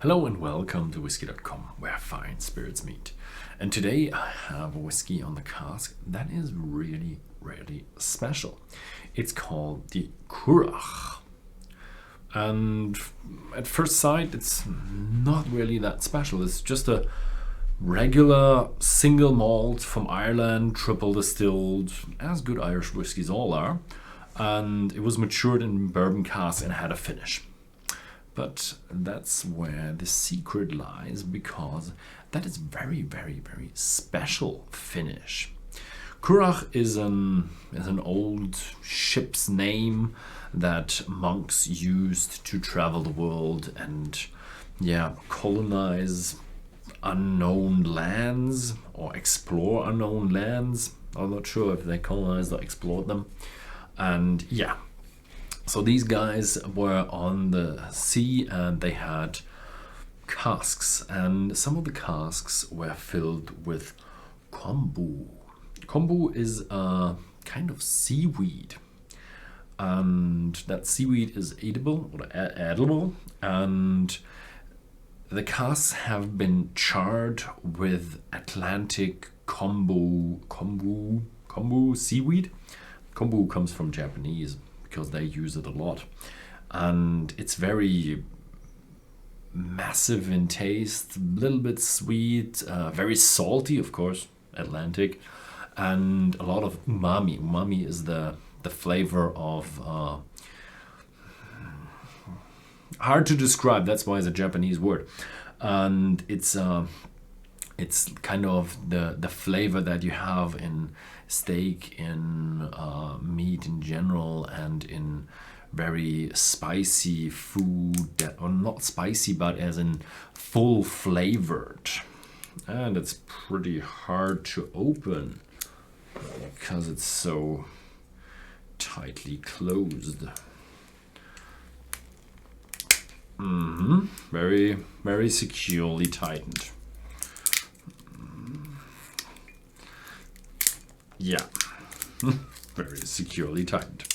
Hello and welcome to Whisky.com, where fine spirits meet. And today I have a whiskey on the cask that is really, really special. It's called the Currach. And at first sight, it's not really that special. It's just a regular single malt from Ireland, triple distilled, as good Irish whiskies all are. And it was matured in bourbon casks and had a finish. But that's where the secret lies, because that is very, very, very special finish. Currach is an old ship's name that monks used to travel the world and colonize unknown lands or explore unknown lands. I'm not sure if they colonized or explored them. And so these guys were on the sea and they had casks, and some of the casks were filled with kombu. Kombu is a kind of seaweed, and that seaweed is edible, and the casks have been charred with Atlantic Kombu Seaweed. Kombu comes from Japanese, because they use it a lot, and it's very massive in taste, a little bit sweet, very salty, of course, Atlantic, and a lot of umami. Umami is the flavor of hard to describe, that's why it's a Japanese word, and it's kind of the flavor that you have in steak, in meat in general, and in very spicy food that are not spicy but as in full flavored. And it's pretty hard to open because it's so tightly closed. Very, very securely tightened. Very securely tightened.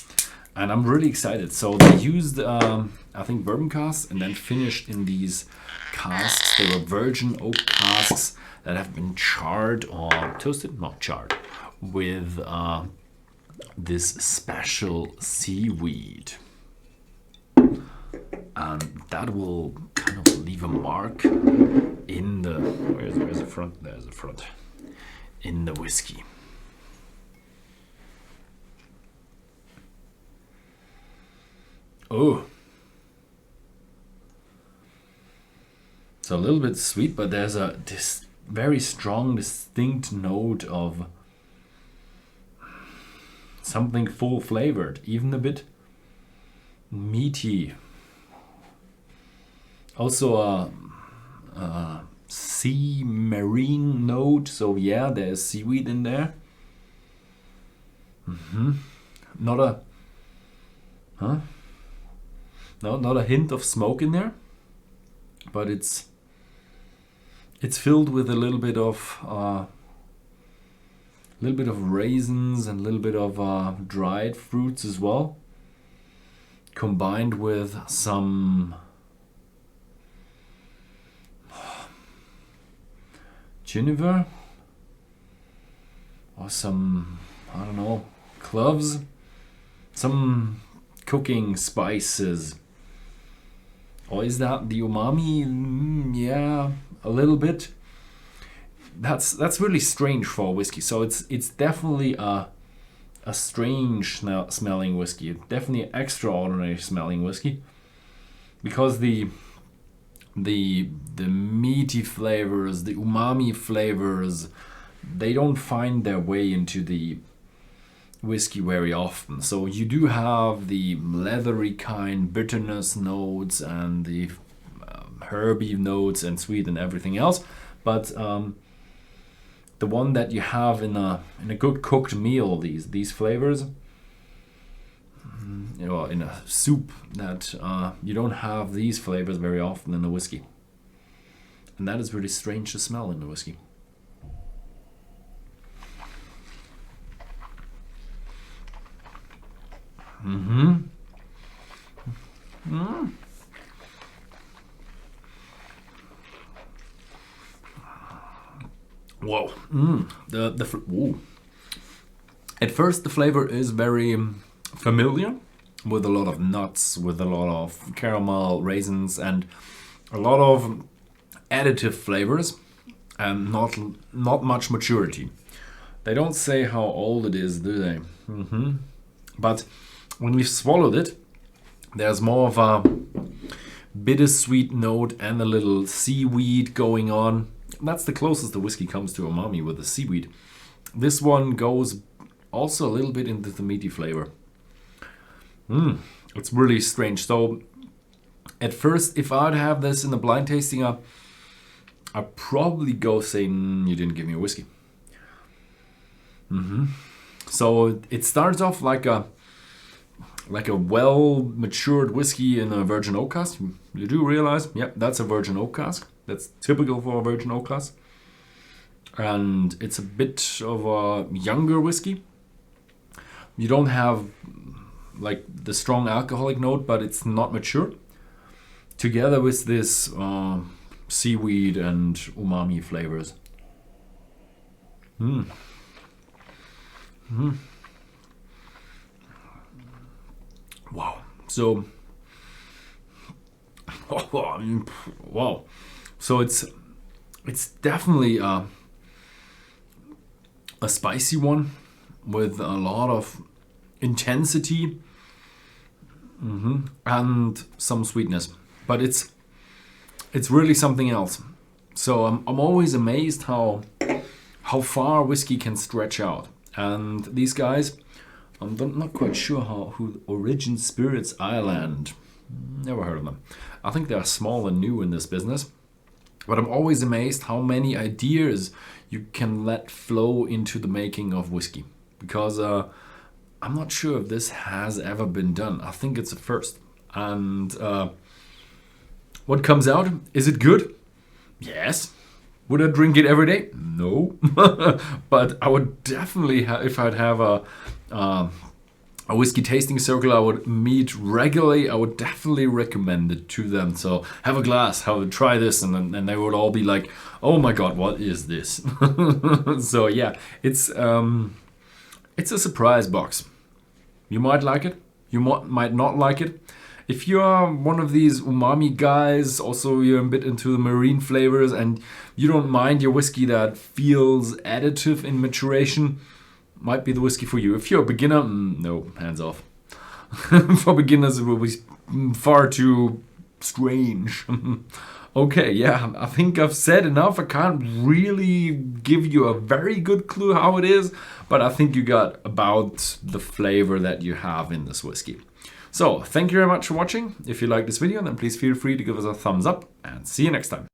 And I'm really excited. So they used, I think, bourbon casks and then finished in these casks. They were virgin oak casks that have been charred or toasted, not charred, with this special seaweed. And that will kind of leave a mark in the, where's the front? There's the front. In the whiskey. Oh, it's a little bit sweet, but there's this very strong, distinct note of something full flavored, even a bit meaty. Also a sea marine note, so there's seaweed in there. Not a hint of smoke in there, but it's filled with a little bit of raisins and a little bit of dried fruits as well, combined with some juniper or some, I don't know, cloves, some cooking spices. Or is that the umami? A little bit. That's really strange for a whiskey. So it's definitely a strange smelling whiskey. Definitely an extraordinary smelling whiskey, because the meaty flavors, the umami flavors, they don't find their way into the whiskey very often. So you do have the leathery kind bitterness notes and the herby notes and sweet and everything else, but the one that you have in a good cooked meal, these flavors, in a soup, that you don't have these flavors very often in the whiskey, and that is really strange to smell in the whiskey. Whoa. Ooh. At first, the flavor is very familiar, with a lot of nuts, with a lot of caramel, raisins, and a lot of additive flavors, and not much maturity. They don't say how old it is, do they? But when we've swallowed it, there's more of a bittersweet note and a little seaweed going on. That's the closest the whiskey comes to umami, with the seaweed. This one goes also a little bit into the meaty flavor. It's really strange. So at first, if I'd have this in a blind tasting, I'd probably go saying, you didn't give me a whiskey. So it starts off like a well matured whiskey in a virgin oak cask. You do realize, yeah, that's a virgin oak cask. That's typical for a virgin oak cask. And it's a bit of a younger whiskey. You don't have like the strong alcoholic note, but it's not mature. Together with this seaweed and umami flavors. Wow. So, wow. So it's definitely a spicy one with a lot of intensity and some sweetness, but it's really something else. So I'm always amazed how far whiskey can stretch out. And these guys, I'm not quite sure who Origin Spirits Ireland. Never heard of them. I think they are small and new in this business. But I'm always amazed how many ideas you can let flow into the making of whiskey. Because I'm not sure if this has ever been done. I think it's a first. And what comes out? Is it good? Yes. Would I drink it every day? No. But I would definitely, if I'd have a whiskey tasting circle I would meet regularly, I would definitely recommend it to them. So have a glass, try this, and then they would all be like, oh my god, what is this? So yeah, it's a surprise box. You might like it, you might not like it. If you are one of these umami guys, also you're a bit into the marine flavors and you don't mind your whiskey that feels additive in maturation, might be the whiskey for you. If you're a beginner, no, hands off. For beginners, it will be far too strange. Okay, yeah, I think I've said enough. I can't really give you a very good clue how it is, but I think you got about the flavor that you have in this whiskey. So, thank you very much for watching. If you like this video, then please feel free to give us a thumbs up, and see you next time.